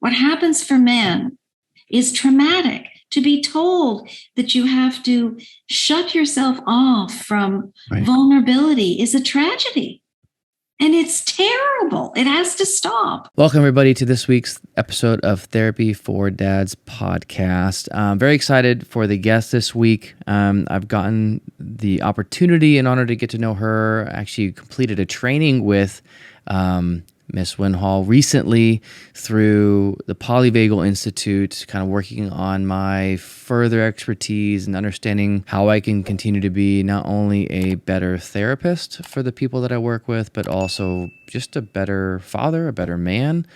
What happens for men is traumatic. To be told that you have to shut yourself off from vulnerability is a tragedy. And it's terrible. It has to stop. Welcome, everybody, to this week's episode of Therapy4Dads Podcast. I'm very excited for the guest this week. I've gotten the opportunity and honor to get to know her. I actually completed a training with Ms. Winhall recently through the Polyvagal Institute, kind of working on my further expertise and understanding how I can continue to be not only a better therapist for the people that I work with, but also just a better father, a better man.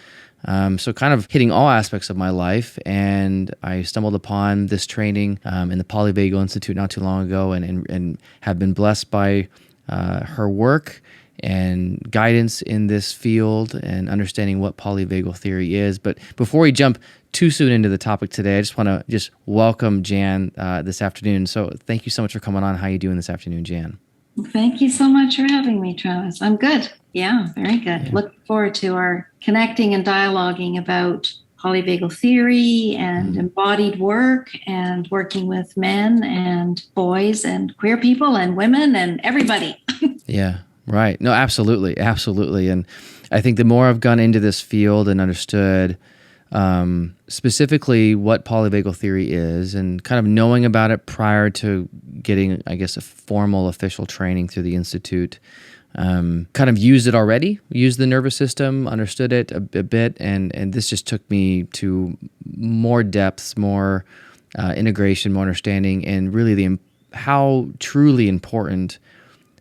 So kind of hitting all aspects of my life. And I stumbled upon this training in the Polyvagal Institute not too long ago and have been blessed by her work and guidance in this field and understanding what polyvagal theory is. But before we jump too soon into the topic today, I just want to welcome Jan this afternoon. So thank you so much for coming on. How are you doing this afternoon, Jan? Thank you so much for having me, Travis. I'm good. Yeah, very good. Yeah. Looking forward to our connecting and dialoguing about polyvagal theory and embodied work and working with men and boys and queer people and women and everybody. Yeah. Right. No, absolutely. Absolutely. And I think the more I've gone into this field and understood specifically what polyvagal theory is and kind of knowing about it prior to getting, I guess, a formal official training through the Institute, kind of used it already, used the nervous system, understood it a bit. And this just took me to more depths, more integration, more understanding, and really how truly important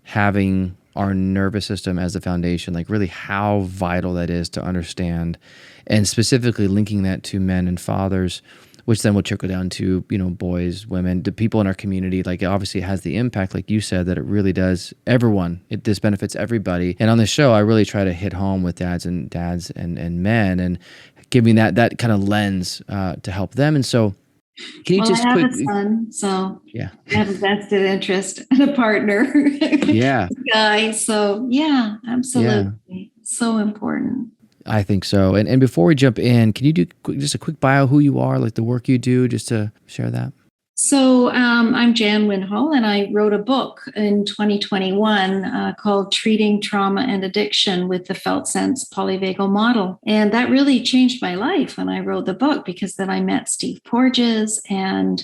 having our nervous system as the foundation, like really how vital that is to understand, and specifically linking that to men and fathers, which then will trickle down to, boys, women, to people in our community. Like, it obviously has the impact, like you said, that it really does everyone. This benefits everybody. And on this show, I really try to hit home with dads and men and giving that kind of lens to help them. And so, can you I have a son, so yeah, I have a vested interest and a partner. Yeah, guy. So yeah, absolutely, yeah. So important. I think so. And before we jump in, can you do just a quick bio, who you are, like the work you do, just to share that? So I'm Jan Winhall, and I wrote a book in 2021 called Treating Trauma and Addiction with the Felt Sense Polyvagal Model. And that really changed my life when I wrote the book, because then I met Steve Porges and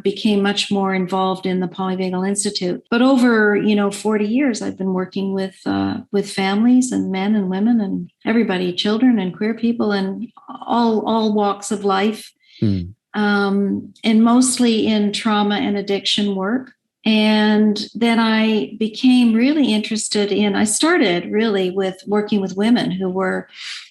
became much more involved in the Polyvagal Institute. But over 40 years, I've been working with families and men and women and everybody, children and queer people, and all walks of life. And mostly in trauma and addiction work. And then I became really interested I started really with working with women who were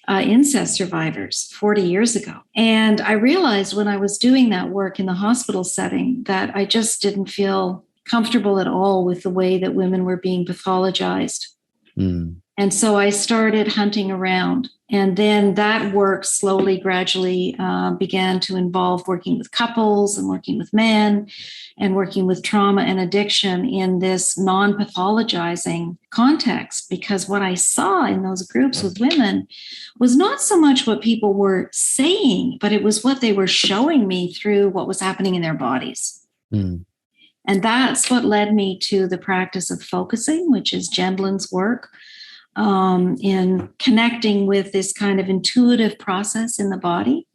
incest survivors 40 years ago. And I realized when I was doing that work in the hospital setting that I just didn't feel comfortable at all with the way that women were being pathologized. And so I started hunting around. And then that work slowly, gradually began to involve working with couples and working with men and working with trauma and addiction in this non-pathologizing context. Because what I saw in those groups with women was not so much what people were saying, but it was what they were showing me through what was happening in their bodies. And that's what led me to the practice of focusing, which is Gendlin's work. In connecting with this kind of intuitive process in the body.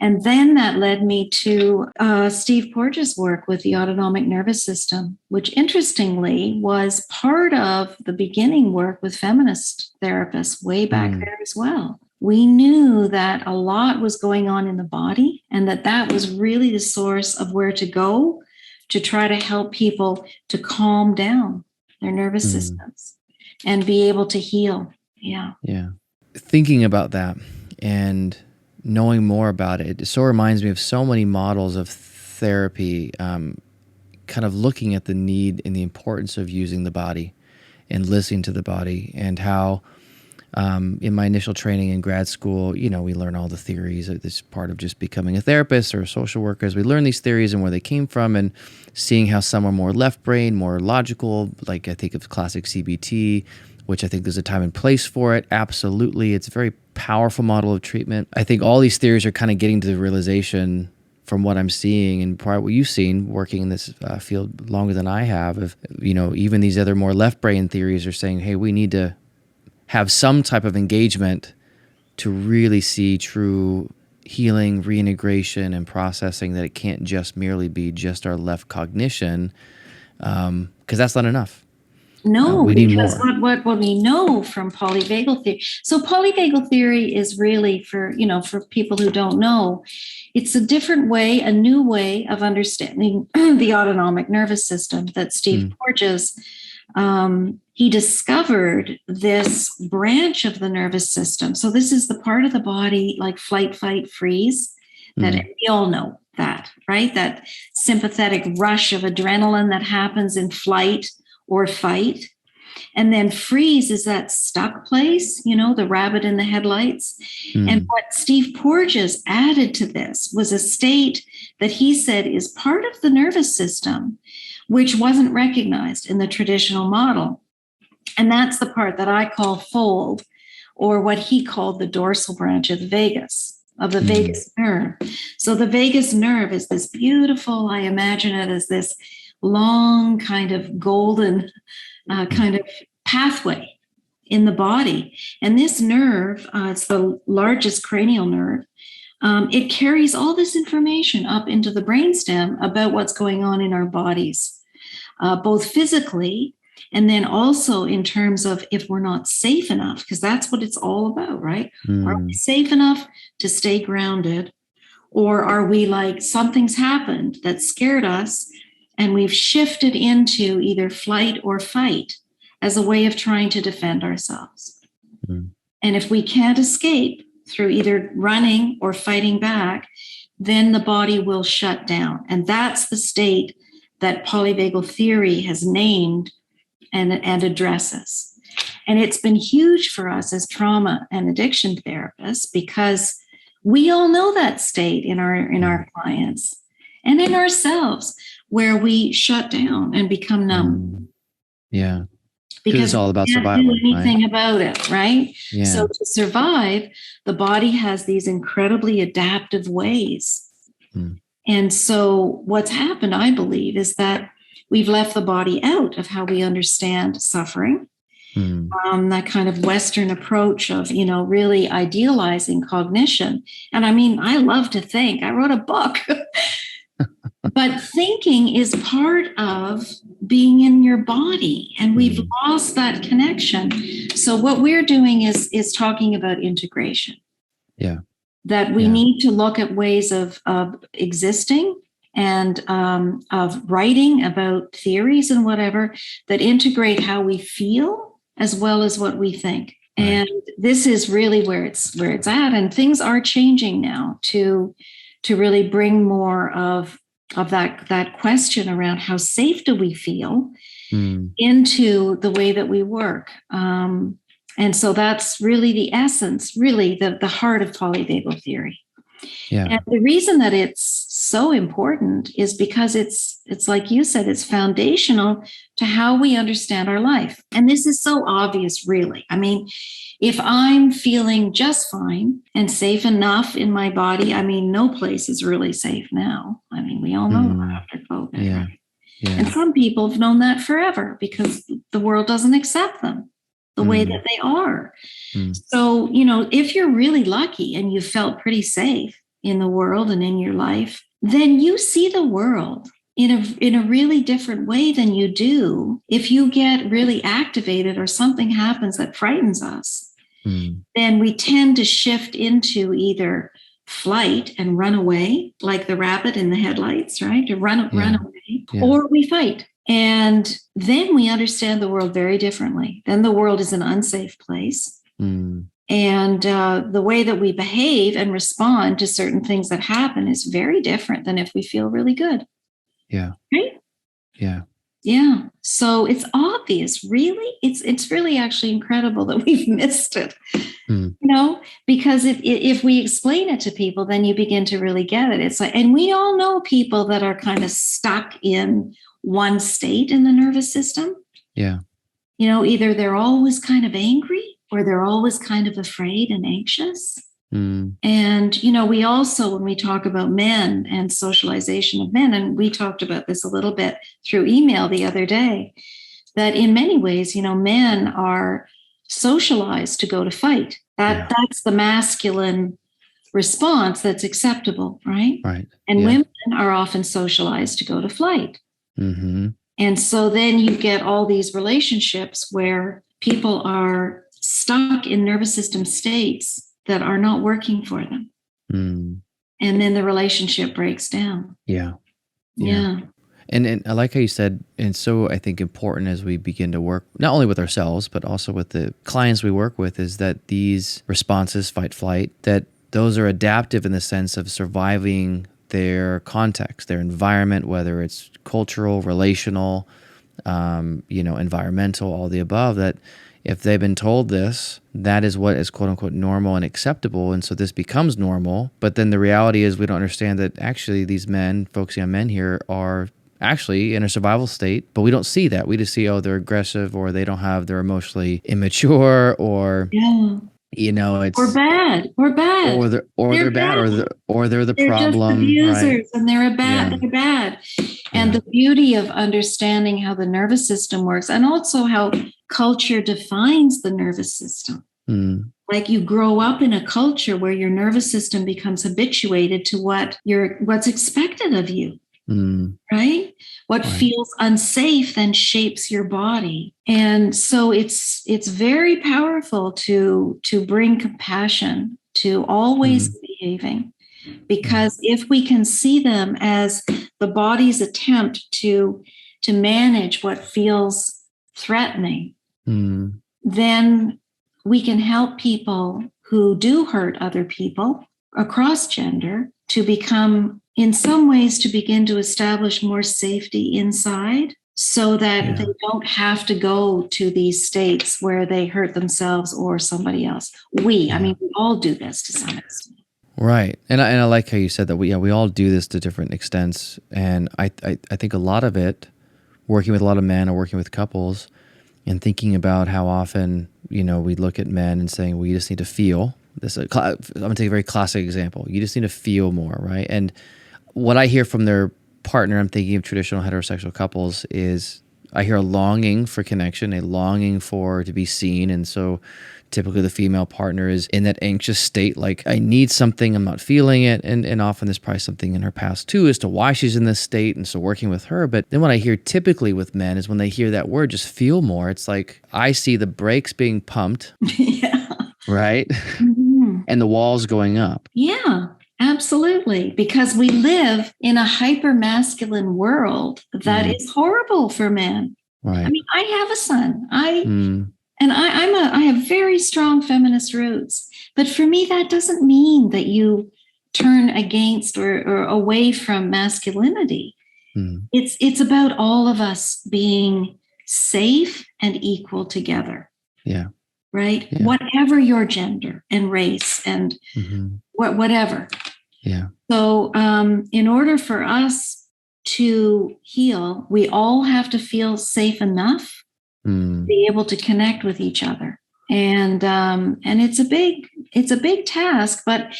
And then that led me to Steve Porges' work with the autonomic nervous system, which interestingly was part of the beginning work with feminist therapists way back there as well. We knew that a lot was going on in the body and that was really the source of where to go to try to help people to calm down their nervous systems and be able to heal. Yeah. Thinking about that and knowing more about it so reminds me of so many models of therapy, kind of looking at the need and the importance of using the body and listening to the body, and how in my initial training in grad school, we learn all the theories. This is part of just becoming a therapist or a social worker. As we learn these theories and where they came from, and seeing how some are more left brain, more logical, like I think of classic CBT, which I think there's a time and place for it. Absolutely. It's a very powerful model of treatment. I think all these theories are kind of getting to the realization from what I'm seeing and part of what you've seen working in this field longer than I have, of, even these other more left brain theories are saying, hey, we need to have some type of engagement to really see true healing, reintegration, and processing, that it can't just merely be just our left cognition, because that's not enough. No, we need because more. what we know from polyvagal theory. So polyvagal theory is really for people who don't know, it's a different way, a new way of understanding the autonomic nervous system that Steve Porges, he discovered this branch of the nervous system. So this is the part of the body like flight, fight, freeze, that we all know that, right? That sympathetic rush of adrenaline that happens in flight or fight. And then freeze is that stuck place, the rabbit in the headlights. And what Steve Porges added to this was a state that he said is part of the nervous system, which wasn't recognized in the traditional model. And that's the part that I call fold, or what he called the dorsal branch of the vagus nerve. So the vagus nerve is this beautiful, I imagine it as this long kind of golden kind of pathway in the body. And this nerve, it's the largest cranial nerve. It carries all this information up into the brainstem about what's going on in our bodies, both physically and then also in terms of if we're not safe enough, because that's what it's all about, right? Are we safe enough to stay grounded? Or are we like something's happened that scared us and we've shifted into either flight or fight as a way of trying to defend ourselves? And if we can't escape through either running or fighting back, then the body will shut down. And that's the state that polyvagal theory has named and addresses. And it's been huge for us as trauma and addiction therapists, because we all know that state in our clients and in ourselves, where we shut down and become numb. Yeah. Because it's all about we can't survival, do anything right? about it, right? Yeah. So to survive, the body has these incredibly adaptive ways. And so what's happened, I believe, is that we've left the body out of how we understand suffering. That kind of Western approach of, really idealizing cognition. And I mean, I love to think. I wrote a book. But thinking is part of being in your body, and we've lost that connection. So what we're doing is talking about integration. Yeah. That we need to look at ways of existing and of writing about theories and whatever that integrate how we feel as well as what we think. Right. And this is really where it's at. And things are changing now to really bring more of that question around how safe do we feel into the way that we work. And so that's really the essence, really the heart of polyvagal theory. Yeah. And the reason that it's so important is because it's like you said, it's foundational to how we understand our life. And this is so obvious, really. I mean, if I'm feeling just fine and safe enough in my body, I mean, no place is really safe now. I mean, we all know that after COVID. Yeah. Yeah. And some people have known that forever because the world doesn't accept them the way that they are. So, if you're really lucky and you felt pretty safe in the world and in your life, then you see the world in a really different way than you do if you get really activated or something happens that frightens us. Then we tend to shift into either flight and run away, like the rabbit in the headlights, right? To run away, or we fight. And then we understand the world very differently. Then the world is an unsafe place. And the way that we behave and respond to certain things that happen is very different than if we feel really good. Yeah. Right? Yeah. Yeah. So it's obvious, really. It's really actually incredible that we've missed it, because if we explain it to people, then you begin to really get it. It's like, and we all know people that are kind of stuck in one state in the nervous system. Yeah. either they're always kind of angry or they're always kind of afraid and anxious. And, we also, when we talk about men and socialization of men, and we talked about this a little bit through email the other day, that in many ways, men are socialized to go to fight. That's the masculine response that's acceptable, right? Right. And women are often socialized to go to flight. And so then you get all these relationships where people are stuck in nervous system states that are not working for them. And then the relationship breaks down. Yeah. And I like how you said, and so I think important as we begin to work, not only with ourselves, but also with the clients we work with, is that these responses, fight, flight, that those are adaptive in the sense of surviving their context, their environment, whether it's cultural, relational, environmental, all the above, that if they've been told this, that is what is quote unquote normal and acceptable. And so this becomes normal. But then the reality is we don't understand that actually these men, focusing on men here, are actually in a survival state, but we don't see that. We just see, they're aggressive, or they're emotionally immature, or it's or bad, or they're bad, or they're the problem, just abusers, right? And they're bad. And the beauty of understanding how the nervous system works, and also how culture defines the nervous system. Like you grow up in a culture where your nervous system becomes habituated to what's expected of you. Right? What feels unsafe then shapes your body. And so it's very powerful to bring compassion to always behaving, because if we can see them as the body's attempt to manage what feels threatening, then we can help people who do hurt other people across gender to become, in some ways, to begin to establish more safety inside, so that they don't have to go to these states where they hurt themselves or somebody else. We all do this to some extent. Right. And I like how you said that we all do this to different extents. And I think a lot of it, working with a lot of men or working with couples and thinking about how often, we look at men and saying, well, you just need to feel. I'm going to take a very classic example. You just need to feel more, right? And what I hear from their partner, I'm thinking of traditional heterosexual couples, is I hear a longing for connection, a longing to be seen. And so typically the female partner is in that anxious state, like, I need something, I'm not feeling it. And often there's probably something in her past too as to why she's in this state. And so working with her. But then what I hear typically with men is when they hear that word, just feel more, it's like, I see the brakes being pumped. Right? And the walls going up. Yeah. Absolutely, because we live in a hyper-masculine world that is horrible for men. Right. I mean, I have a son. I have very strong feminist roots, but for me, that doesn't mean that you turn against or away from masculinity. It's about all of us being safe and equal together. Yeah. Right? Yeah. Whatever your gender and race and whatever. Yeah. So in order for us to heal, we all have to feel safe enough to be able to connect with each other. And it's a big task, but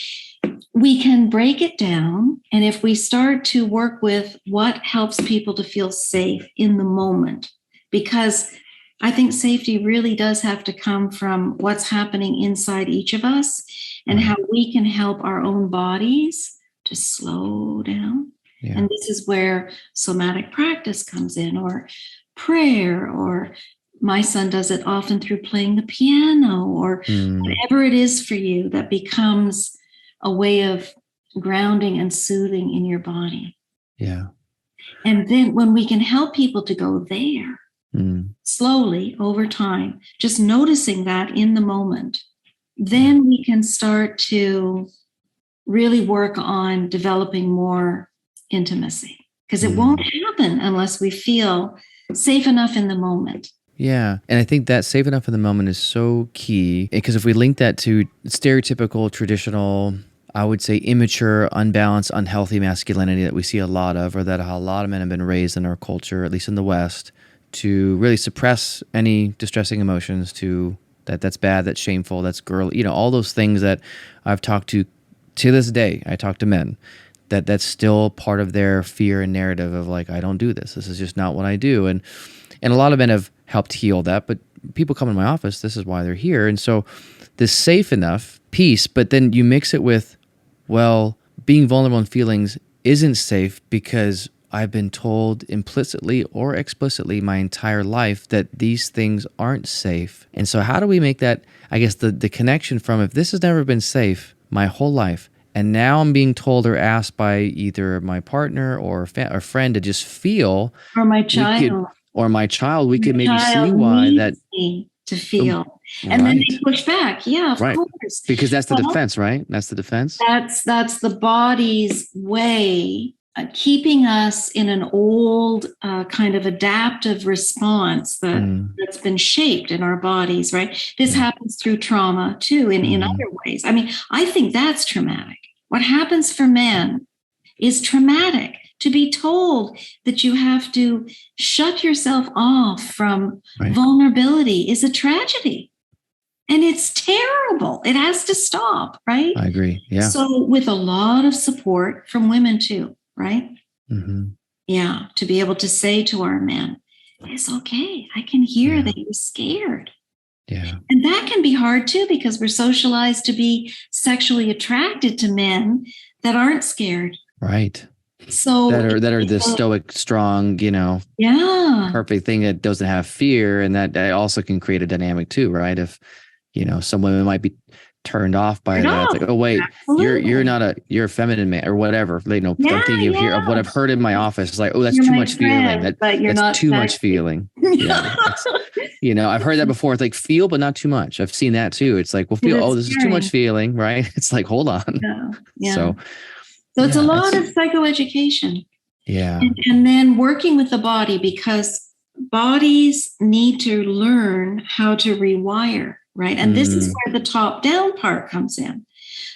we can break it down. And if we start to work with what helps people to feel safe in the moment, because I think safety really does have to come from what's happening inside each of us and how we can help our own bodies to slow down. Yeah. And this is where somatic practice comes in, or prayer, or my son does it often through playing the piano, or whatever it is for you that becomes a way of grounding and soothing in your body. Yeah. And then when we can help people to go there, slowly over time, just noticing that in the moment, then we can start to really work on developing more intimacy, because it won't happen unless we feel safe enough in the moment. Yeah. And I think that safe enough in the moment is so key, because if we link that to stereotypical, traditional, I would say immature, unbalanced, unhealthy masculinity that we see a lot of, or that a lot of men have been raised in our culture, at least in the West, to really suppress any distressing emotions, to that's bad, that's shameful, that's girly, all those things that I've talked to this day. I talk to men that's still part of their fear and narrative of like, I don't do this. This is just not what I do. And a lot of men have helped heal that, but people come in my office, this is why they're here. And so this safe enough piece, but then you mix it with, well, being vulnerable in feelings isn't safe because I've been told implicitly or explicitly my entire life that these things aren't safe. And so how do we make that, I guess, the connection from, if this has never been safe my whole life, and now I'm being told or asked by either my partner or a friend to just feel, or my child, we could maybe see why that me to feel, and then they push back. Yeah, of course, because that's the defense, right? That's the defense. That's the body's way, keeping us in an old kind of adaptive response that's been shaped in our bodies, right? This happens through trauma too, in other ways. I mean, I think that's traumatic. What happens for men is traumatic. To be told that you have to shut yourself off from vulnerability is a tragedy. And it's terrible. It has to stop, right? I agree. Yeah. So with a lot of support from women too, right? Mm-hmm. Yeah. To be able to say to our men, it's okay. I can hear that you're scared. Yeah. And that can be hard too, because we're socialized to be sexually attracted to men that aren't scared. Right. So that are this stoic, strong, perfect thing that doesn't have fear. And that also can create a dynamic too, right? If, some women might be turned off by that. It's like, oh wait, you're a feminine man or whatever. Something you hear of what I've heard in my office. It's like, oh, that's too much feeling. That's too much feeling. Yeah. I've heard that before. It's like feel, but not too much. I've seen that too. It's like, well, feel, this is too much feeling, right? It's like, hold on. Yeah. So it's a lot of psychoeducation. Yeah. And then working with the body, because bodies need to learn how to rewire, right? And this is where the top down part comes in.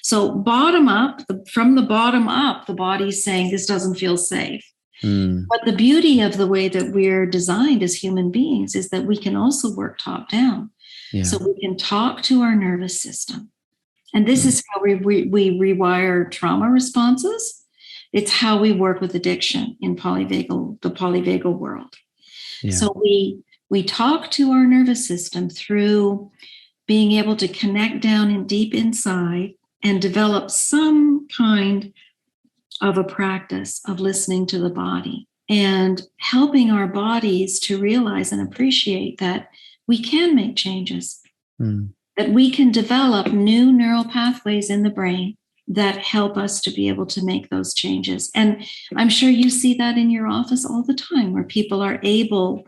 So bottom up, from the bottom up, the body's saying this doesn't feel safe. But the beauty of the way that we're designed as human beings is that we can also work top down. Yeah. So we can talk to our nervous system. And this is how we rewire trauma responses. It's how we work with addiction in the polyvagal world. Yeah. So we talk to our nervous system through being able to connect down in deep inside and develop some kind of a practice of listening to the body and helping our bodies to realize and appreciate that we can make changes. That we can develop new neural pathways in the brain that help us to be able to make those changes. And I'm sure you see that in your office all the time, where people are able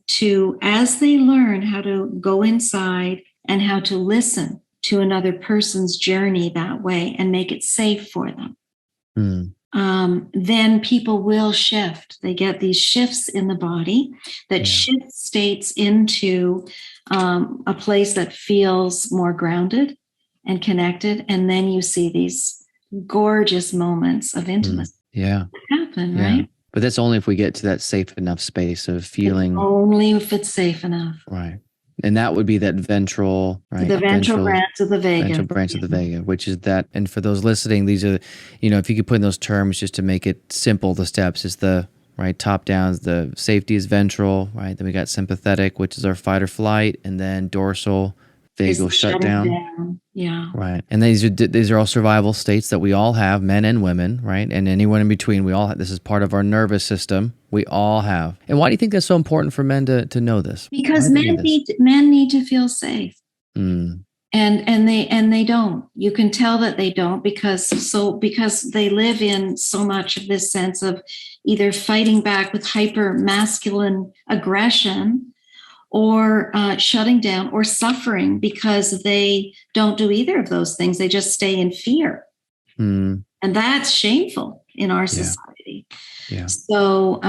to, as they learn how to go inside and how to listen to another person's journey that way and make it safe for them, then people will shift. They get these shifts in the body that shift states into a place that feels more grounded and connected. And then you see these gorgeous moments of intimacy happen, right? But that's only if we get to that safe enough space of feeling. Only if it's safe enough. Right. And that would be that ventral, right? The ventral branch of the vagus. Ventral branch of the vagus, which is that. And for those listening, these are, if you could put in those terms just to make it simple, the steps is the top down, the safety is ventral, right? Then we got sympathetic, which is our fight or flight, and then dorsal, vagal shutdown. Yeah. Right. And these are all survival states that we all have, men and women, right? And anyone in between, we all have. This is part of our nervous system. We all have. And why do you think that's so important for men to know this? Because men need to feel safe. And they don't. You can tell that they don't because they live in so much of this sense of either fighting back with hyper masculine aggression or shutting down or suffering because they don't do either of those things. They just stay in fear. And that's shameful in our society. Yeah. So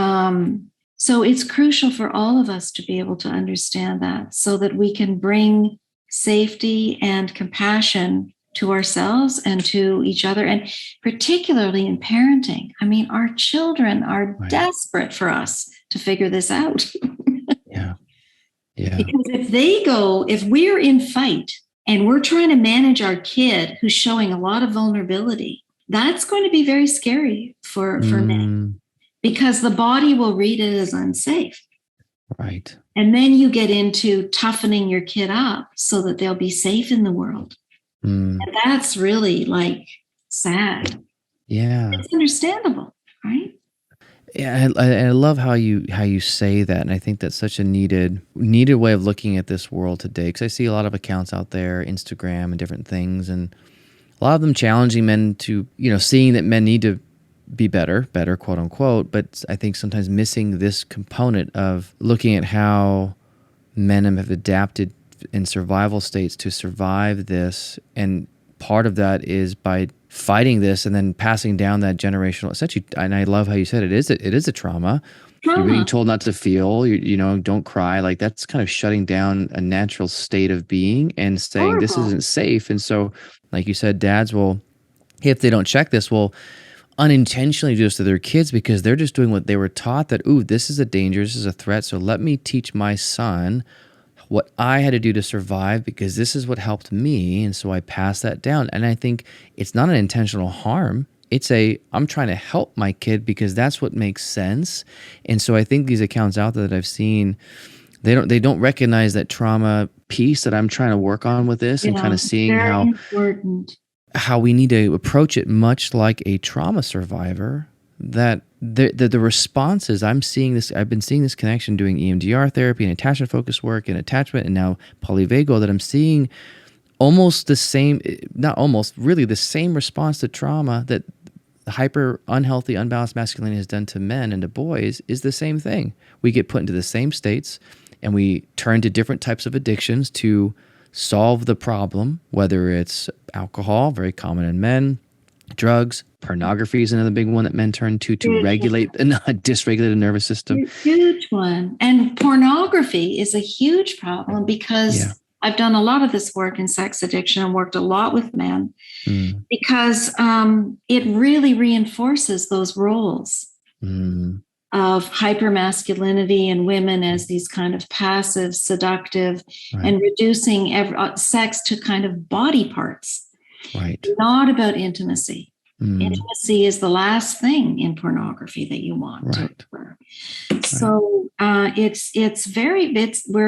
it's crucial for all of us to be able to understand that so that we can bring safety and compassion to ourselves and to each other, and particularly in parenting. I mean, our children are desperate for us to figure this out. Yeah. Because if we're in fight and we're trying to manage our kid who's showing a lot of vulnerability, that's going to be very scary for men, because the body will read it as unsafe. Right. And then you get into toughening your kid up so that they'll be safe in the world. And that's really like sad. Yeah. It's understandable, right? Yeah, I love how you say that, and I think that's such a needed way of looking at this world today. Because I see a lot of accounts out there, Instagram and different things, and a lot of them challenging men to, seeing that men need to be better, quote unquote. But I think sometimes missing this component of looking at how men have adapted in survival states to survive this, and part of that is by fighting this and then passing down that generational, essentially. And I love how you said it is a trauma. You're being told not to feel, don't cry. Like, that's kind of shutting down a natural state of being and saying this isn't safe. And so, like you said, dads will, if they don't check this, will unintentionally do this to their kids because they're just doing what they were taught, that, ooh, this is a danger, this is a threat. So let me teach my son what I had to do to survive because this is what helped me. And so I pass that down. And I think it's not an intentional harm. It's I'm trying to help my kid because that's what makes sense. And so I think these accounts out there that I've seen, they don't recognize that trauma piece that I'm trying to work on with this, and kind of seeing how we need to approach it much like a trauma survivor. That the responses, I've been seeing this connection doing EMDR therapy and attachment focus work and attachment and now polyvagal, that I'm seeing almost the same, not almost, really the same response to trauma that the hyper unhealthy, unbalanced masculinity has done to men and to boys is the same thing. We get put into the same states and we turn to different types of addictions to solve the problem, whether it's alcohol, very common in men, drugs, pornography is another big one that men turn to regulate and dysregulate the nervous system. Huge one. And pornography is a huge problem because I've done a lot of this work in sex addiction and worked a lot with men because it really reinforces those roles of hypermasculinity and women as these kind of passive, seductive, and reducing sex to kind of body parts. Right. Not about intimacy. Intimacy is the last thing in pornography that you want to occur. So we're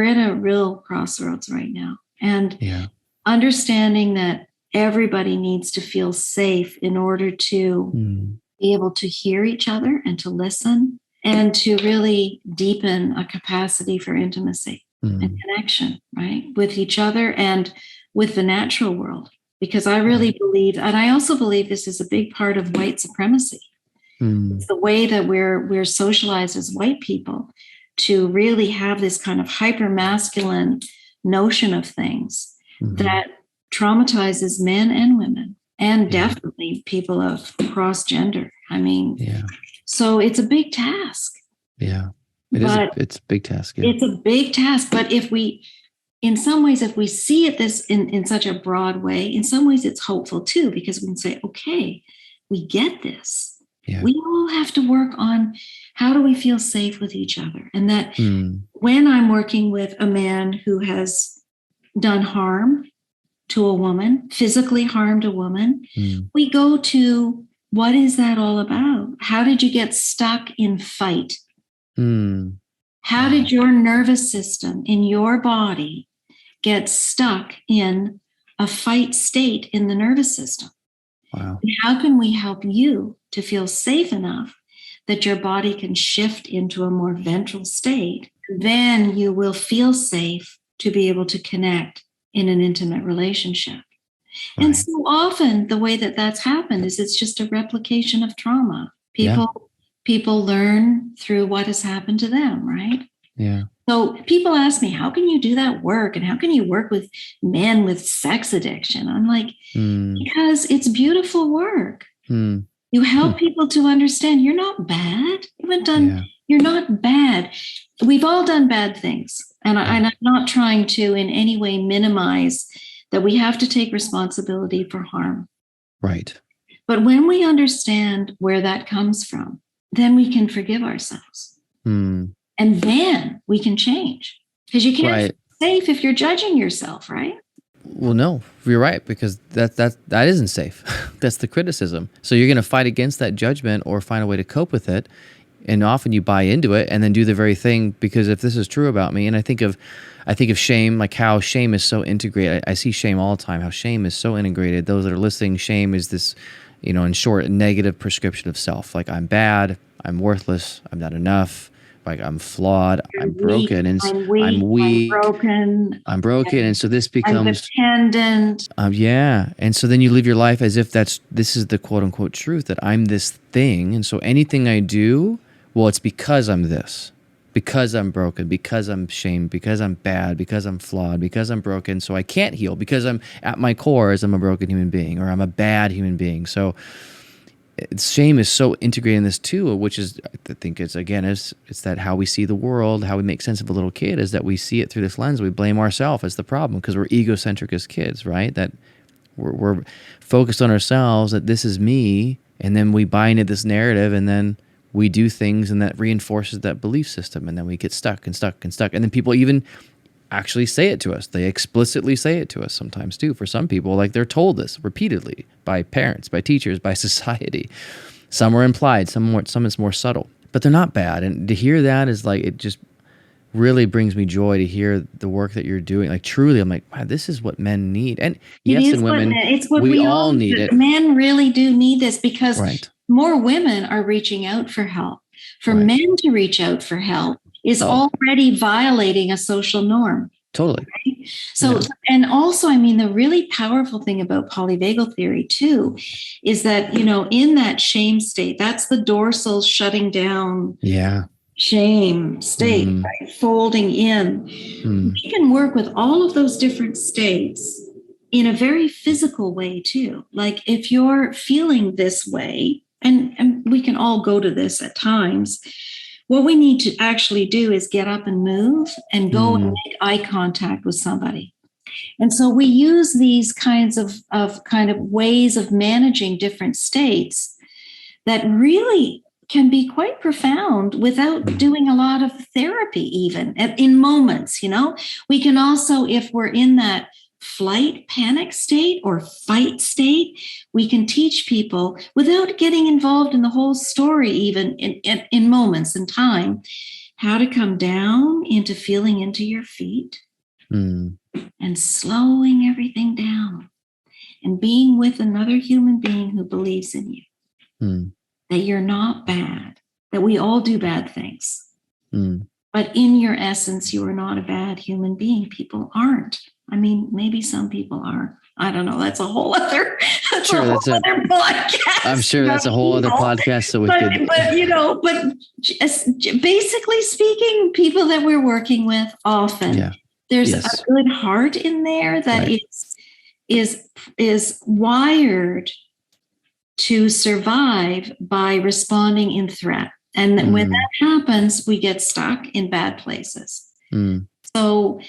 in a real crossroads right now. And understanding that everybody needs to feel safe in order to be able to hear each other and to listen and to really deepen a capacity for intimacy and connection, right, with each other and with the natural world. Because I really believe, and I also believe this is a big part of white supremacy. It's the way that we're socialized as white people to really have this kind of hyper masculine notion of things that traumatizes men and women, and definitely people of cross gender. I mean, so it's a big task. Yeah, it's a big task. Yeah. It's a big task, but in some ways, if we see it in such a broad way, in some ways it's hopeful too, because we can say, okay, we get this. Yeah. We all have to work on how do we feel safe with each other. And that when I'm working with a man who has done harm to a woman, physically harmed a woman, we go to, what is that all about? How did you get stuck in fight? How did your nervous system in your body get stuck in a fight state in the nervous system? Wow. And how can we help you to feel safe enough that your body can shift into a more ventral state? Then you will feel safe to be able to connect in an intimate relationship. Right. And so often the way that that's happened is it's just a replication of trauma. People learn through what has happened to them, right? Yeah. So people ask me, how can you do that work? And how can you work with men with sex addiction? I'm like, because it's beautiful work. You help people to understand you're not bad. You're not bad. We've all done bad things. And I'm not trying to in any way minimize that we have to take responsibility for harm. Right. But when we understand where that comes from, then we can forgive ourselves. And then we can change. Because you can't Right. feel safe if you're judging yourself, right? Well, no, you're right, because Judging yourself, right? that isn't safe. That's the criticism. So you're going to fight against that judgment or find a way to cope with it, and often you buy into it and then do the very thing because if this is true about me, and I think of shame, like how shame is so integrated. I see shame all the time. How shame is so integrated. Those that are listening, shame is this, in short, a negative prescription of self. Like I'm bad, I'm worthless, I'm not enough. Like I'm flawed, I'm broken, and I'm I'm weak, broken, I'm broken, and so this I'm becomes dependent. yeah, and so then you live your life as if this is the quote unquote truth, that I'm this thing, and so anything I do, well, it's because I'm this, because I'm broken, because I'm shamed, because I'm bad, because I'm flawed, because I'm broken, so I can't heal because I'm at my core as I'm a broken human being or I'm a bad human being. So shame is so integrated in this too, which is, I think it's that how we see the world, how we make sense of a little kid is that we see it through this lens. We blame ourselves as the problem because we're egocentric as kids, right? That we're focused on ourselves, that this is me, and then we buy into this narrative, and then we do things, and that reinforces that belief system, and then we get stuck and stuck and stuck. And then people even actually say it to us. They explicitly say it to us sometimes too. For some people, like they're told this repeatedly by parents, by teachers, by society. Some are implied, some is more subtle, but they're not bad. And to hear that is like, it just really brings me joy to hear the work that you're doing. Like truly, I'm like, wow, this is what men need. And yes, and women, It's what we we all all need it. Men really do need this because Right. more women are reaching out for help. For Right. men to reach out for help is already violating a social norm. Totally. Right? So, and also, I mean, the really powerful thing about polyvagal theory too is that, in that shame state, that's the dorsal shutting down. Yeah. Shame state, right? Folding in. We can work with all of those different states in a very physical way too. Like if you're feeling this way, and we can all go to this at times, what we need to actually do is get up and move and go and make eye contact with somebody. And so we use these kinds of ways of managing different states that really can be quite profound without doing a lot of therapy, even in moments. We can also, if we're in that flight panic state or fight state, we can teach people without getting involved in the whole story, even in moments in time, how to come down into feeling into your feet and slowing everything down and being with another human being who believes in you. That you're not bad, that we all do bad things. But in your essence, you are not a bad human being. People aren't. I mean, maybe some people are. I don't know. That's a whole other, other podcast. I'm sure that's a whole other podcast. So but basically speaking, people that we're working with often, there's a good heart in there that is wired to survive by responding in threat. And when that happens, we get stuck in bad places. So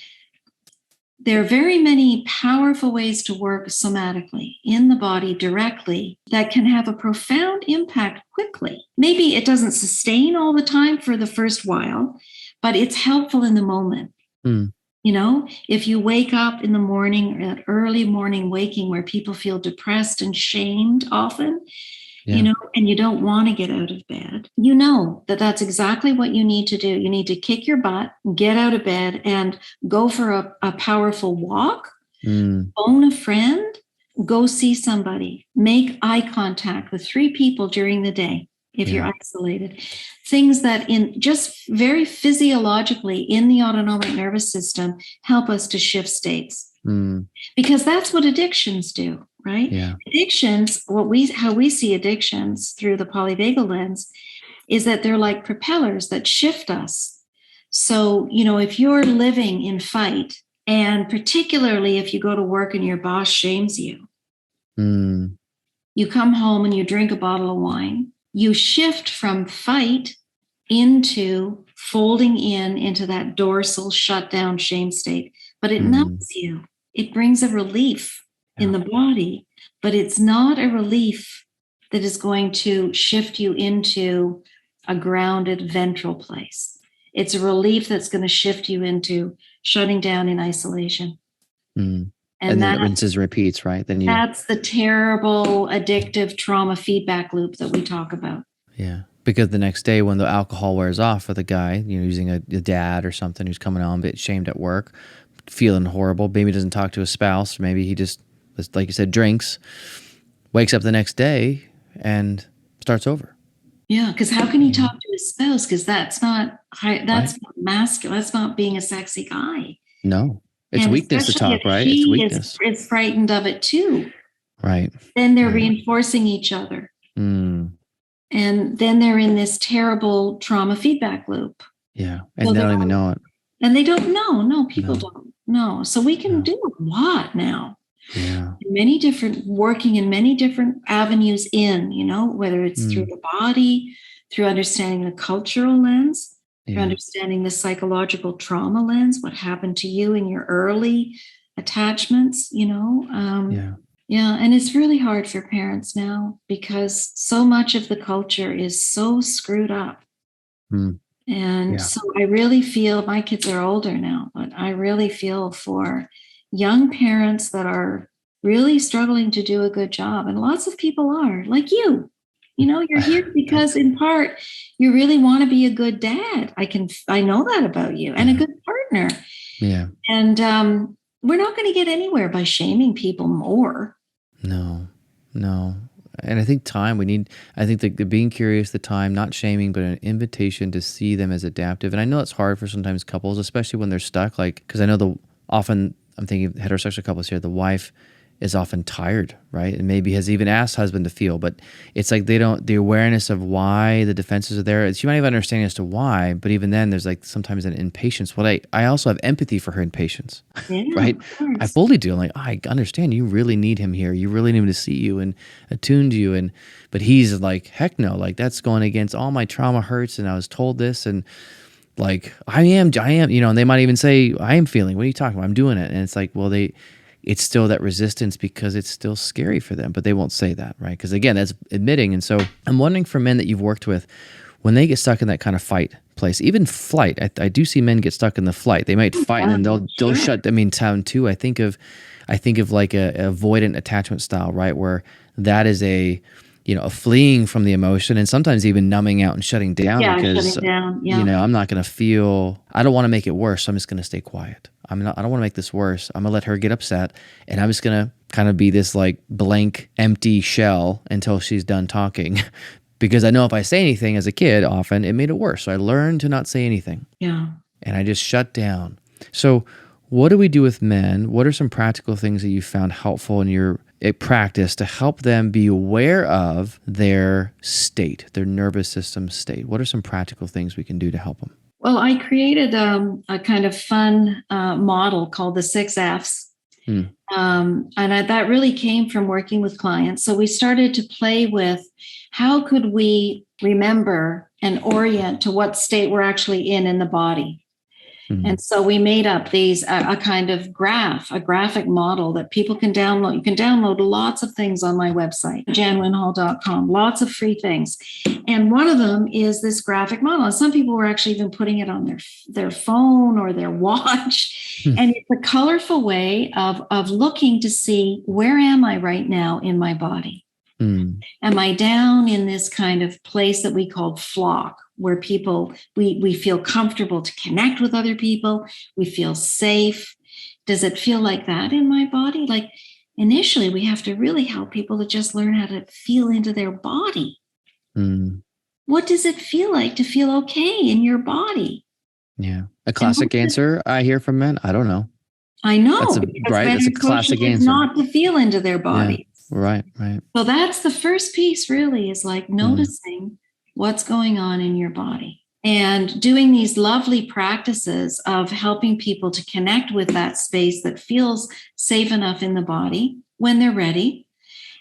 there are very many powerful ways to work somatically in the body directly that can have a profound impact quickly. Maybe it doesn't sustain all the time for the first while, but it's helpful in the moment. If you wake up in the morning, or that early morning waking where people feel depressed and shamed often, and you don't want to get out of bed, that's exactly what you need to do. You need to kick your butt, get out of bed and go for a powerful walk, phone a friend, go see somebody, make eye contact with 3 people during the day. If you're isolated, things that in just very physiologically in the autonomic nervous system help us to shift states, because that's what addictions do, right? Addictions, how we see addictions through the polyvagal lens is that they're like propellers that shift us. So, if you're living in fight, and particularly if you go to work and your boss shames you, you come home and you drink a bottle of wine. You shift from fight into folding into that dorsal shutdown shame state, but it numbs you. It brings a relief in the body, but it's not a relief that is going to shift you into a grounded ventral place. It's a relief that's going to shift you into shutting down in isolation. And then it rinses, repeats, right? That's the terrible addictive trauma feedback loop that we talk about. Yeah. Because the next day when the alcohol wears off for the guy, using a dad or something who's coming on a bit shamed at work, feeling horrible, maybe doesn't talk to his spouse, maybe he just, like you said, drinks, wakes up the next day and starts over. Yeah, because how can he talk to his spouse? Because that's not not masculine. That's not being a sexy guy. No, it's weakness to talk, right? It's weakness. Is frightened of it too. Right. Then they're reinforcing each other. And then they're in this terrible trauma feedback loop. Yeah. And they don't even know it. And they don't know. No, people don't know. So we can do a lot now. Yeah. Working in many different avenues whether it's through the body, through understanding the cultural lens, through understanding the psychological trauma lens, what happened to you in your early attachments, Yeah, and it's really hard for parents now because so much of the culture is so screwed up. And so I really feel, my kids are older now, but I really feel for young parents that are really struggling to do a good job. And lots of people are, like you. You're here because in part, you really want to be a good dad. I know that about you, and a good partner. Yeah. And we're not going to get anywhere by shaming people more. No. And I think the being curious, the time, not shaming, but an invitation to see them as adaptive. And I know it's hard for sometimes couples, especially when they're stuck, because I know often I'm thinking of heterosexual couples here, the wife is often tired, right? And maybe has even asked husband to feel, but it's like the awareness of why the defenses are there. She might even understand as to why, but even then there's sometimes an impatience. I also have empathy for her impatience, right? I fully do. I'm like, I understand you really need him here. You really need him to see you and attune to you. But he's like, heck no, that's going against all my trauma hurts. And I was told this and I am, and they might even say, I am feeling, what are you talking about? I'm doing it. And it's like, well, it's still that resistance because it's still scary for them, but they won't say that, right? Because again, that's admitting. And so I'm wondering for men that you've worked with, when they get stuck in that kind of fight place, even flight, I do see men get stuck in the flight. They might fight and then they'll shut down too. I think of like a avoidant attachment style, right? Where that is a fleeing from the emotion and sometimes even numbing out and shutting down because, I'm not going to feel, I don't want to make it worse. So I'm just going to stay quiet. I don't want to make this worse. I'm going to let her get upset and I'm just going to kind of be this blank, empty shell until she's done talking because I know if I say anything as a kid, often it made it worse. So I learned to not say anything. Yeah. And I just shut down. So what do we do with men? What are some practical things that you found helpful in your practice to help them be aware of their state, their nervous system state? What are some practical things we can do to help them? Well, I created a kind of fun model called the 6 Fs. That really came from working with clients. So we started to play with how could we remember and orient to what state we're actually in the body. And so we made up these, a kind of a graphic model that people can download. You can download lots of things on my website, janwinhall.com, lots of free things. And one of them is this graphic model. And some people were actually even putting it on their phone or their watch. And it's a colorful way of looking to see, where am I right now in my body? Am I down in this kind of place that we call flock, where people, we feel comfortable to connect with other people, we feel safe? Does it feel like that in my body? Initially, we have to really help people to just learn how to feel into their body. What does it feel like to feel okay in your body? Yeah. A classic answer I hear from men, I don't know. I know. That's a classic answer. Not to feel into their body. Yeah. Right. So that's the first piece, really, is noticing what's going on in your body and doing these lovely practices of helping people to connect with that space that feels safe enough in the body when they're ready.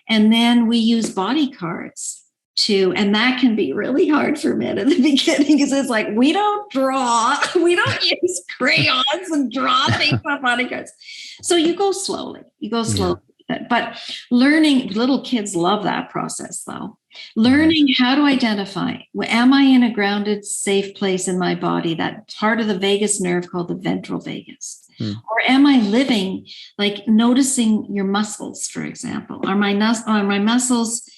And then we use body cards and that can be really hard for men at the beginning because it's we don't use crayons and draw things on body cards. So you go slowly. But learning, little kids love that process though. Learning how to identify, am I in a grounded, safe place in my body, that part of the vagus nerve called the ventral vagus? Or am I living, like noticing your muscles, for example? Are my muscles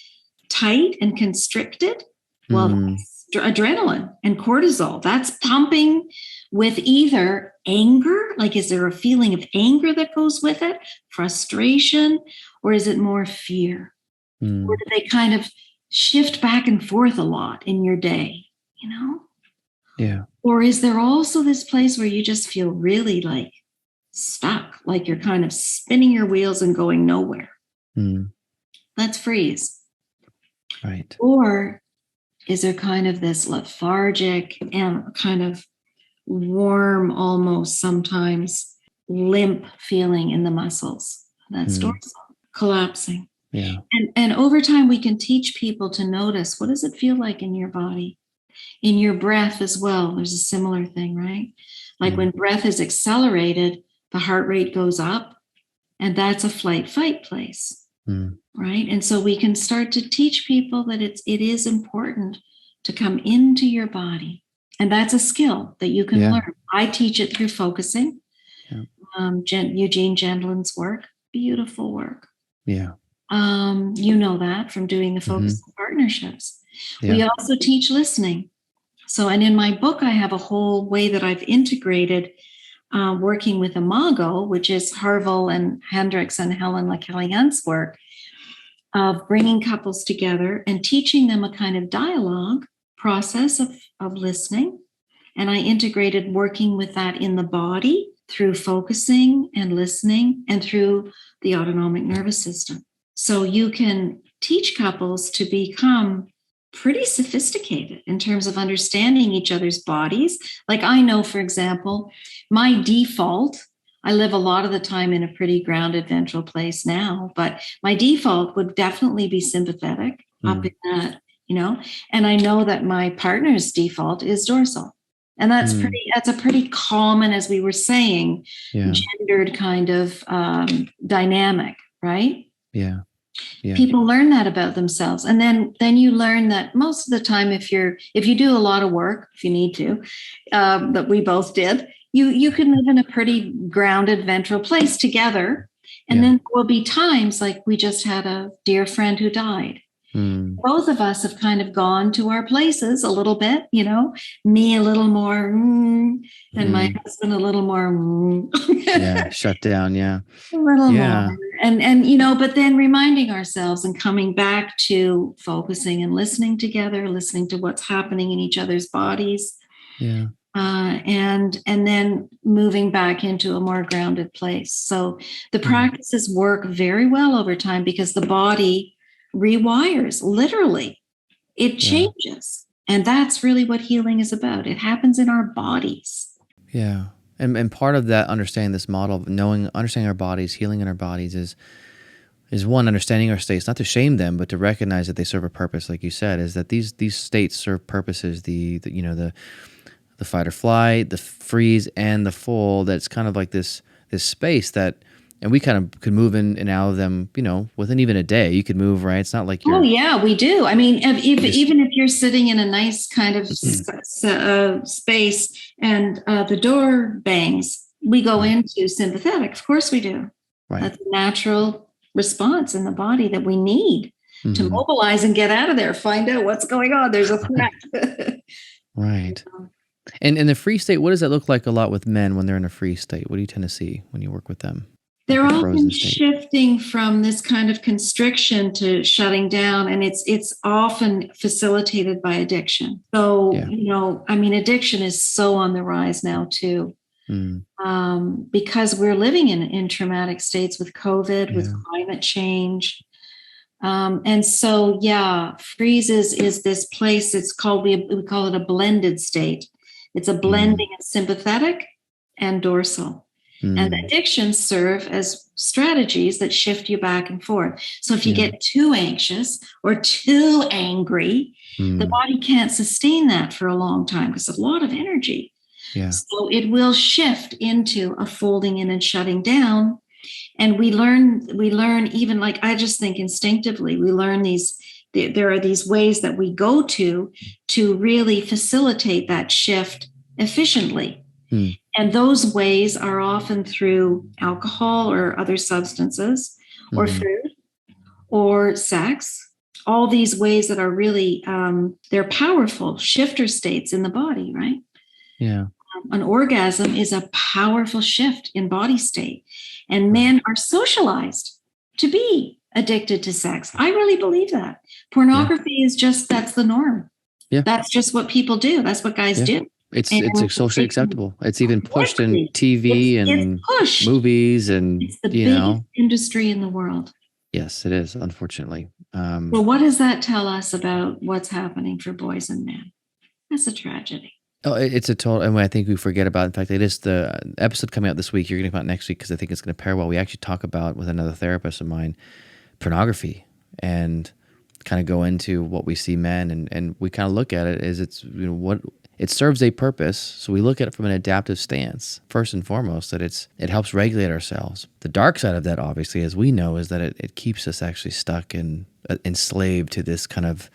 tight and constricted? Well, that's adrenaline and cortisol. That's pumping with either anger, like is there a feeling of anger that goes with it, frustration, or is it more fear? Or do they kind of shift back and forth a lot in your day, you know? Yeah. Or is there also this place where you just feel really like stuck, like you're kind of spinning your wheels and going nowhere? Let's freeze. Right. Or is there kind of this lethargic and kind of warm, almost sometimes limp feeling in the muscles? That's dorsal, collapsing. Yeah. And over time, we can teach people to notice, what does it feel like in your body? In your breath as well. There's a similar thing, right? Like when breath is accelerated, the heart rate goes up, and that's a flight fight place. Right. And so we can start to teach people that it is important to come into your body. And that's a skill that you can learn. I teach it through focusing. Eugene Gendlin's work, beautiful work. Yeah. You know that from doing the focus partnerships. We also teach listening. So, and in my book, I have a whole way that I've integrated working with Imago, which is Harville and Hendricks and Helen LaCalliance's work of bringing couples together and teaching them a kind of dialogue process of listening. And I integrated working with that in the body through focusing and listening and through the autonomic nervous system. So you can teach couples to become pretty sophisticated in terms of understanding each other's bodies. Like I know, for example, my default, I live a lot of the time in a pretty grounded ventral place now, but my default would definitely be sympathetic up in that, you know, and I know that my partner's default is dorsal. And that's a pretty common, as we were saying, gendered kind of dynamic, right? Yeah. People learn that about themselves. And then you learn that most of the time, if you do a lot of work, if you need to, that we both did, you can live in a pretty grounded ventral place together. And then there will be times like we just had a dear friend who died. Both of us have kind of gone to our places a little bit, you know, me a little more, and my husband a little more, shut down. Yeah. A little more. And, you know, but then reminding ourselves and coming back to focusing and listening together, listening to what's happening in each other's bodies. Yeah. And then moving back into a more grounded place. So the practices work very well over time because the body rewires, literally. It changes. And that's really what healing is about. It happens in our bodies. Yeah. And part of that understanding this model of understanding our bodies, healing in our bodies is one, understanding our states, not to shame them, but to recognize that they serve a purpose, like you said, is that these states serve purposes, the fight or flight, the freeze and the full, that's kind of like this space that, and we kind of could move in and out of them, you know, within even a day. You could move, right? It's not like you're... Oh, yeah, we do. I mean, even if you're sitting in a nice kind of space and the door bangs, we go into sympathetic. Of course we do. Right. That's a natural response in the body that we need to mobilize and get out of there, find out what's going on. There's a threat. Right. And in the free state, what does that look like a lot with men when they're in a free state? What do you tend to see when you work with them? They're often shifting from this kind of constriction to shutting down, and it's often facilitated by addiction. So, you know, I mean, addiction is so on the rise now too, because we're living in traumatic states with COVID, with climate change. And so, freeze is this place. It's called, we call it a blended state. It's a blending of sympathetic and dorsal. And addictions serve as strategies that shift you back and forth. So if you get too anxious or too angry, the body can't sustain that for a long time because it's a lot of energy. So it will shift into a folding in and shutting down. And we learn even, like, I just think instinctively, we learn there are these ways that we go to really facilitate that shift efficiently. And those ways are often through alcohol or other substances, or food, or sex. All these ways that are really, they're powerful shifter states in the body, right? Yeah. An orgasm is a powerful shift in body state. And men are socialized to be addicted to sex. I really believe that. Pornography is just, that's the norm. Yeah. That's just what people do. That's what guys do. It's socially acceptable. It's even pushed in TV and movies, and it's the biggest industry in the world. Yes, it is, unfortunately. Well, what does that tell us about what's happening for boys and men? That's a tragedy. Oh, it's a total, and I think we forget about. In fact, it is the episode coming out this week. You're going to come out next week because I think it's going to pair well. We actually talk about, with another therapist of mine, pornography, and kind of go into what we see men, and we kind of look at it as it's, what it serves a purpose. So we look at it from an adaptive stance, first and foremost, that it helps regulate ourselves. The dark side of that, obviously, as we know, is that it keeps us actually stuck and enslaved to this kind of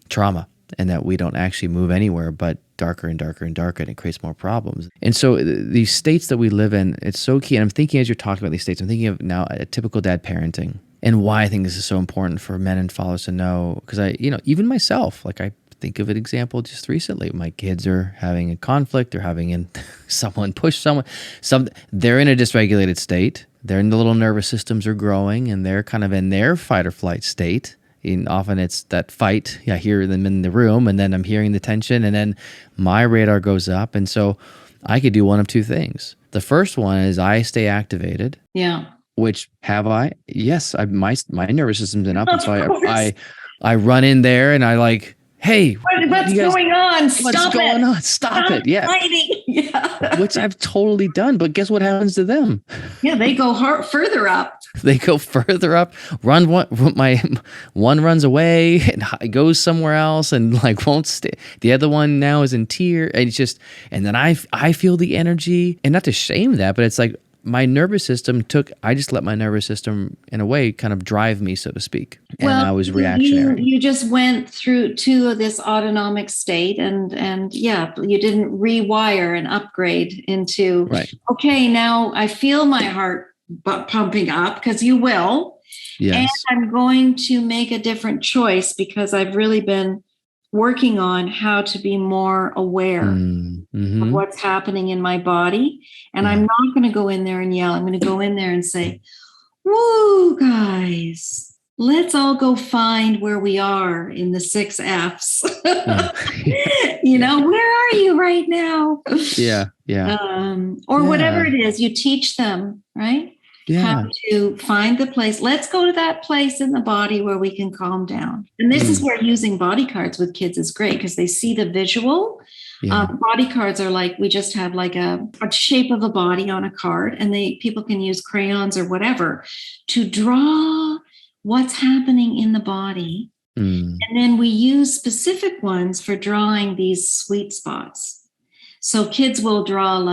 trauma, and that we don't actually move anywhere but darker and darker and darker, and it creates more problems. And so these states that we live in, it's so key. And I'm thinking, as you're talking about these states, I'm thinking of now a typical dad parenting, and why I think this is so important for men and fathers to know. Because even myself, like, I think of an example just recently. My kids are having a conflict, they're having someone push someone, they're in a dysregulated state. Their little nervous systems are growing, and they're kind of in their fight or flight state. And often it's that fight. I hear them in the room, and then I'm hearing the tension, and then my radar goes up. And so I could do one of two things. The first one is I stay activated. Yeah. Which have I? Yes, my nervous system's been up, and so I run in there, and I like, hey, what's going on? Stop it! Yeah. Yeah. Which I've totally done, but guess what happens to them? Yeah, they go further up. They go further up. My one runs away and goes somewhere else, and like won't stay. The other one now is in tears, and it's just, and then I feel the energy, and not to shame that, but it's like, my nervous system I just let my nervous system, in a way, kind of drive me, so to speak. And I was reactionary. You just went through to this autonomic state, and you didn't rewire and upgrade into, right. Okay, now I feel my heart pumping up, because you will. Yes. And I'm going to make a different choice, because I've really been working on how to be more aware of what's happening in my body. And I'm not going to go in there and yell. I'm going to go in there and say, woo, guys, let's all go find where we are in the 6 F's. Where are you right now? Yeah. Whatever it is, you teach them, right? Yeah. How to find the place. Let's go to that place in the body where we can calm down. And this is where using body cards with kids is great, because they see the visual. Yeah. Body cards are like, we just have like a shape of a body on a card, and people can use crayons or whatever to draw what's happening in the body. And then we use specific ones for drawing these sweet spots. So kids will draw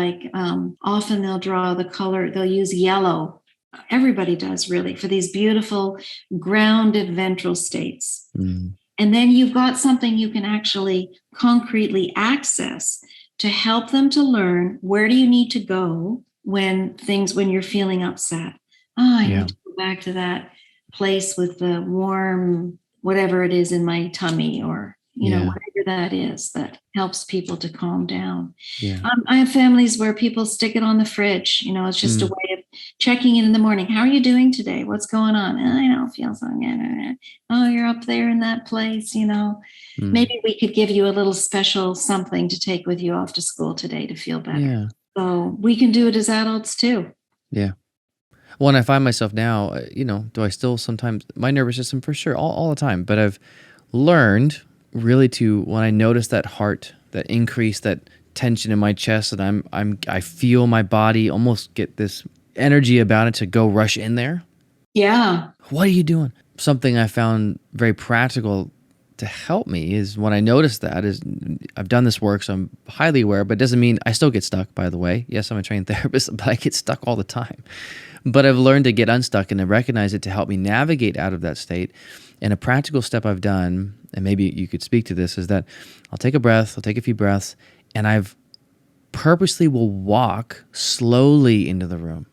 often they'll draw the color, they'll use yellow. Everybody does, really, for these beautiful grounded ventral states. And then you've got something you can actually concretely access to help them to learn, where do you need to go when you're feeling upset? I need to go back to that place with the warm, whatever it is in my tummy, or whatever that is that helps people to calm down. Yeah. I have families where people stick it on the fridge. It's just a way of checking in the morning. How are you doing today? What's going on? I don't feel so good. Oh, you're up there in that place, Maybe we could give you a little special something to take with you off to school today to feel better. Yeah. So we can do it as adults too. Yeah. Well, and I find myself now, do I still sometimes, my nervous system for sure, all the time, but I've learned really to, when I notice that heart, that increase, that tension in my chest, and I feel my body almost get this energy about it to go rush in there. Yeah. What are you doing? Something I found very practical to help me is, when I notice that, is I've done this work, so I'm highly aware, but it doesn't mean I still get stuck, by the way. Yes, I'm a trained therapist, but I get stuck all the time. but I've learned to get unstuck and to recognize it to help me navigate out of that state. And a practical step I've done, and maybe you could speak to this, is that I'll take a few breaths, and I've purposely will walk slowly into the room.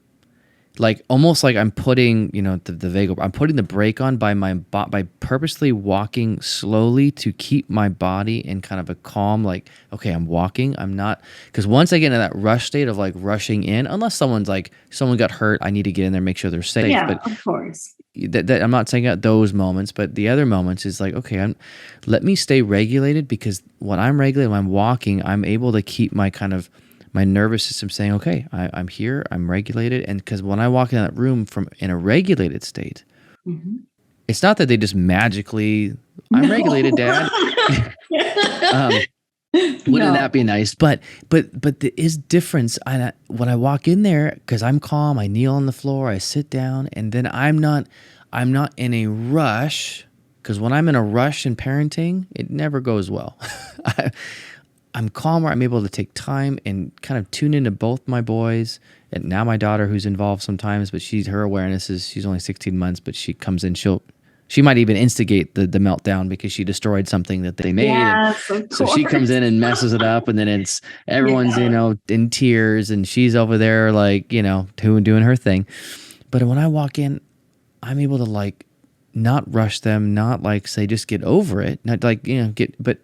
Like almost like I'm putting, the vagal, I'm putting the brake on by purposely walking slowly to keep my body in kind of a calm, like, okay, I'm walking. I'm not, because once I get into that rush state of like rushing in, unless someone got hurt, I need to get in there, make sure they're safe. Yeah, but of course. That I'm not saying at those moments, but the other moments is like, okay, let me stay regulated, because when I'm regulated, when I'm walking, I'm able to keep my nervous system saying, okay, I'm here, I'm regulated. And because when I walk in that room in a regulated state, it's not that they just magically, I'm regulated, Dad. Wouldn't that be nice? But there is difference. When I walk in there, because I'm calm, I kneel on the floor, I sit down, and then I'm not in a rush. Because when I'm in a rush in parenting, it never goes well. I'm calmer. I'm able to take time and kind of tune into both my boys. And now my daughter, who's involved sometimes, but her awareness is she's only 16 months, but she comes in, she might even instigate the meltdown because she destroyed something that they made. Yes, of course. So she comes in and messes it up, and then everyone's, in tears, and she's over there like, doing her thing. But when I walk in, I'm able to like not rush them, not like say, just get over it. Not like, but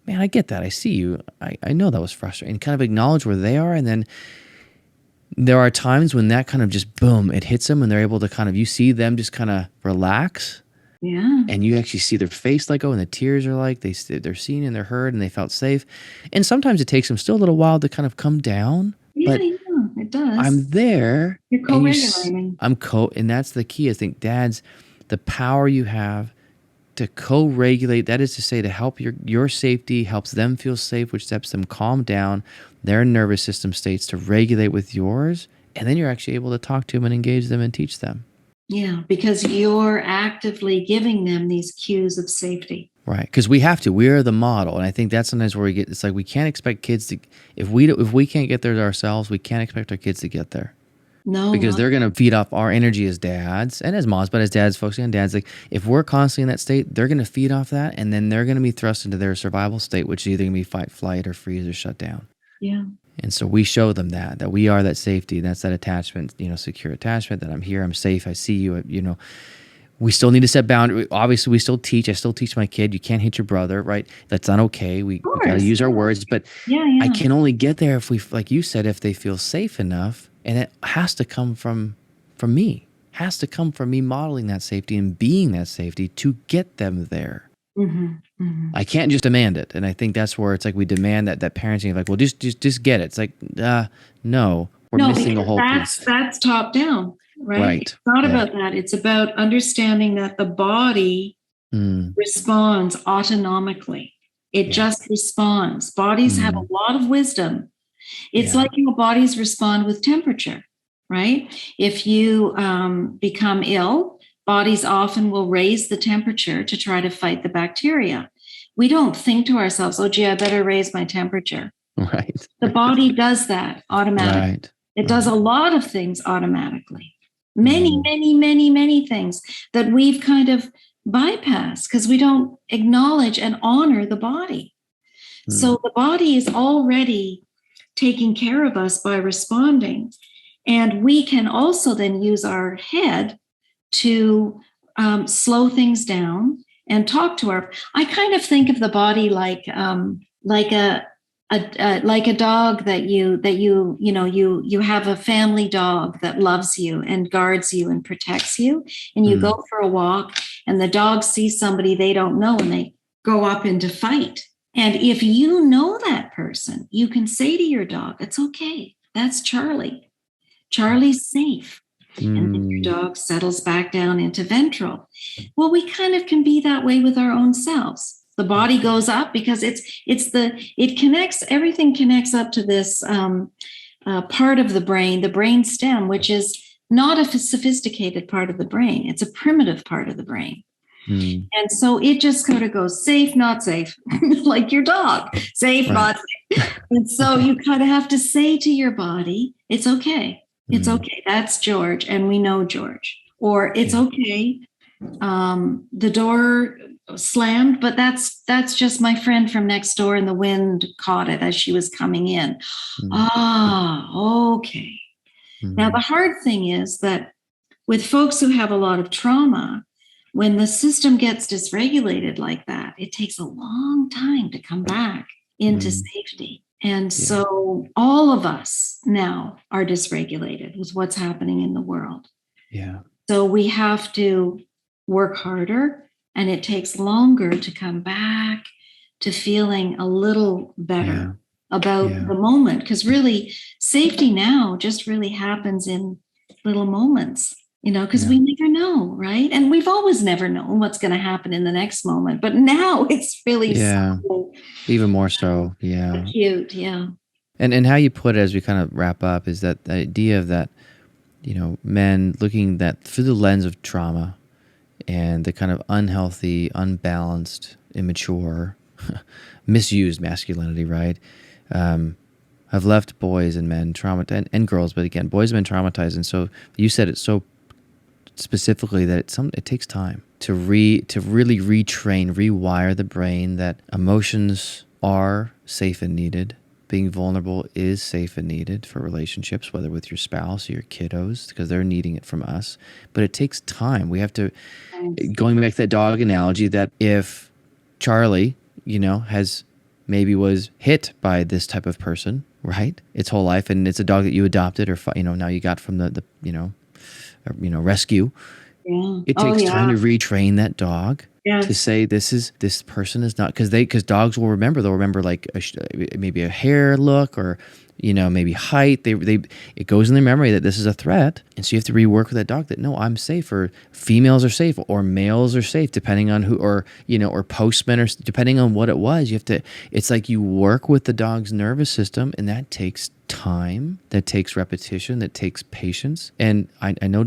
man, I get that. I see you. I know that was frustrating. And kind of acknowledge where they are. And then there are times when that kind of just boom, it hits them, and they're able to you see them just kind of relax. Yeah. And you actually see their face let go, and the tears are like, they're seen and they're heard, and they felt safe. And sometimes it takes them still a little while to kind of come down. Yeah, but it does. I'm there. You're co-regulating. And that's the key. I think, dads, the power you have to co-regulate, that is to say, to help your safety, helps them feel safe, which helps them calm down their nervous system states to regulate with yours. And then you're actually able to talk to them and engage them and teach them. Yeah, because you're actively giving them these cues of safety. Right, because we have to. We are the model. And I think that's sometimes where it's like we can't expect kids to, if we can't get there ourselves, we can't expect our kids to get there. No. Because they're going to feed off our energy as dads and as moms, but as dads, focusing on dads, like if we're constantly in that state, they're going to feed off that, and then they're going to be thrust into their survival state, which is either going to be fight, flight, or freeze, or shut down. Yeah. And so we show them that we are that safety, that's that attachment, secure attachment, that I'm here, I'm safe, I see you, We still need to set boundaries. Obviously, I still teach my kid, you can't hit your brother, right? That's not okay. We got to use our words, but I can only get there if we, like you said, if they feel safe enough. And it has to come from me. Has to come from me modeling that safety and being that safety to get them there. Mm-hmm, mm-hmm. I can't just demand it. And I think that's where it's like we demand that parenting, like, well, just get it. It's like, no, we're missing a whole piece. That's top down, right? It's not about that. It's about understanding that the body responds autonomically. It just responds. Bodies have a lot of wisdom. It's like bodies respond with temperature, right? If you become ill, bodies often will raise the temperature to try to fight the bacteria. We don't think to ourselves, oh, gee, I better raise my temperature. Right. The body does that automatically. Right. It does a lot of things automatically. Many things that we've kind of bypassed because we don't acknowledge and honor the body. So the body is already taking care of us by responding. And we can also then use our head to slow things down and talk to I kind of think of the body like a dog that you have a family dog that loves you and guards you and protects you. And you go for a walk and the dog sees somebody they don't know and they go up into fight. And if you know that person, you can say to your dog, it's okay. That's Charlie. Charlie's safe. And then your dog settles back down into ventral. Well, we kind of can be that way with our own selves. The body goes up because everything connects up to this part of the brain stem, which is not a sophisticated part of the brain. It's a primitive part of the brain. And so it just kind of goes safe, not safe, like your dog, safe, not safe. And so you kind of have to say to your body, it's okay. It's okay. That's George. And we know George. Or it's okay. The door slammed, but that's just my friend from next door and the wind caught it as she was coming in. Okay. Now, the hard thing is that with folks who have a lot of trauma, when the system gets dysregulated like that, it takes a long time to come back into safety. And so all of us now are dysregulated with what's happening in the world. Yeah. So we have to work harder, and it takes longer to come back to feeling a little better about the moment. Because really, safety now just really happens in little moments, because we never know, right? And we've always never known what's going to happen in the next moment. But now it's really so even more so. Yeah. Acute. Yeah. And how you put it as we kind of wrap up is that the idea of that, men looking that through the lens of trauma and the kind of unhealthy, unbalanced, immature, misused masculinity, right? Have left boys and men traumatized, and girls, but again, boys have been traumatized. And so you said it so specifically that it takes time to really retrain, rewire the brain that emotions are safe and needed. Being vulnerable is safe and needed for relationships, whether with your spouse or your kiddos, because they're needing it from us. But it takes time. We have to, going back to that dog analogy, that if Charlie, was hit by this type of person, right, its whole life, and it's a dog that you adopted or, now you got from the rescue. Yeah. It takes time to retrain that dog. Yes. To say this person is not, because dogs will remember. They'll remember like maybe a hair look or maybe height. It goes in their memory that this is a threat, and so you have to rework with that dog that no, I'm safe, or females are safe, or males are safe, depending on who, or postmen, or depending on what it was. You have to. It's like you work with the dog's nervous system, and that takes time, that takes repetition, that takes patience. And I know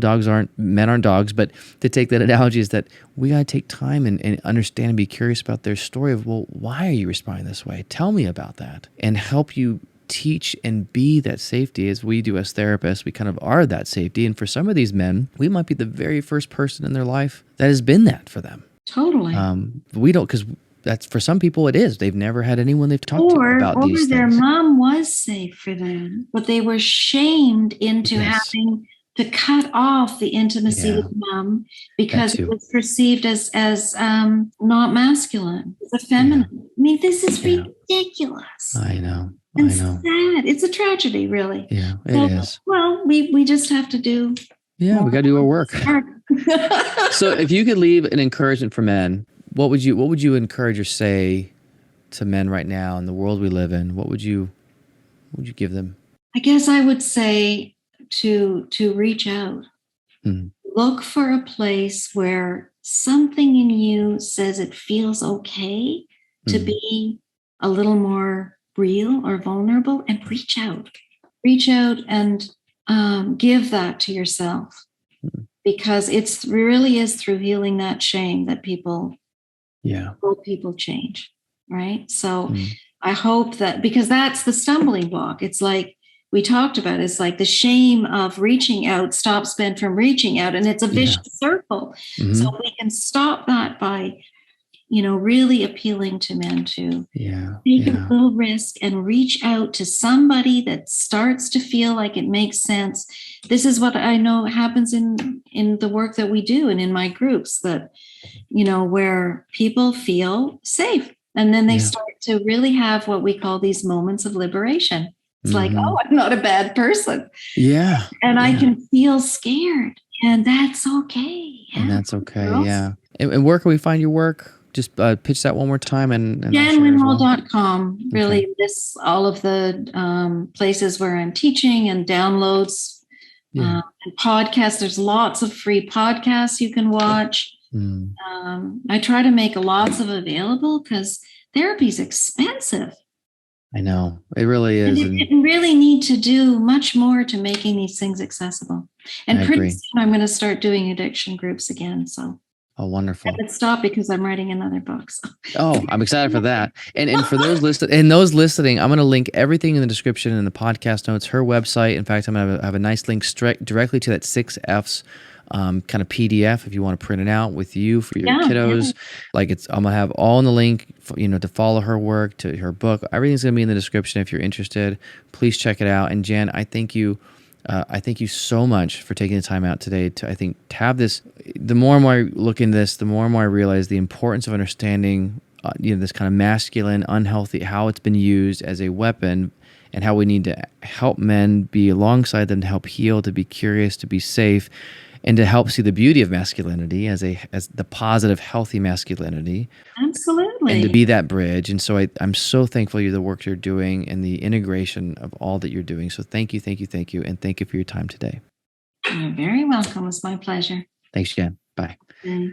men aren't dogs, but to take that analogy is that we got to take time and understand and be curious about their story of, well, why are you responding this way? Tell me about that, and help you teach and be that safety. As we do as therapists, we kind of are that safety. And for some of these men, we might be the very first person in their life that has been that for them. Totally. We don't, because that's, for some people it is. They've never had anyone they've talked to about these things. Or their mom was safe for them, but they were shamed into having to cut off the intimacy with mom because it was perceived as not masculine, as effeminate. Yeah. I mean, this is ridiculous. I know. And sad. It's a tragedy, really. Yeah, it is. Well, we just have to do. Yeah, we got to do our work. So, if you could leave an encouragement for men, what would you encourage or say to men right now in the world we live in? What would you give them? I guess I would say to reach out. Look for a place where something in you says it feels okay to be a little more real or vulnerable, and reach out and give that to yourself, because it really is through healing that shame that people change. Right. So I hope that, because that's the stumbling block. It's like we talked about, it's like the shame of reaching out stops men from reaching out, and it's a vicious circle. So we can stop that by really appealing to men to take a little risk and reach out to somebody that starts to feel like it makes sense. This is what I know happens in the work that we do and in my groups, that, where people feel safe, and then they start to really have what we call these moments of liberation. It's like, oh, I'm not a bad person. Yeah. And I can feel scared, and that's okay. And that's okay. Yeah. And where can we find your work? Just pitch that one more time. And JanWinhall.com really lists all of the places where I'm teaching and downloads and podcasts. There's lots of free podcasts you can watch. I try to make lots of available because therapy is expensive. I know. It really is. And it really need to do much more to making these things accessible. And pretty soon I'm going to start doing addiction groups again. So Oh, wonderful. But stop because I'm writing another book. So. Oh, I'm excited for that. And for those listening, I'm going to link everything in the description in the podcast notes, her website. In fact, I'm going to have a nice link directly to that 6Fs kind of PDF if you want to print it out with you for your kiddos. Yeah. I'm going to have all in the link, to follow her work, to her book. Everything's going to be in the description if you're interested. Please check it out. And Jan, I thank you. I thank you so much for taking the time out today to have this. The more and more I look into this, the more and more I realize the importance of understanding, this kind of masculine, unhealthy, how it's been used as a weapon, and how we need to help men be alongside them to help heal, to be curious, to be safe, and to help see the beauty of masculinity as the positive, healthy masculinity. Absolutely. And to be that bridge. And so I'm so thankful for the work you're doing and the integration of all that you're doing. So thank you. And thank you for your time today. You're very welcome. It was my pleasure. Thanks, Jan. Bye. Bye.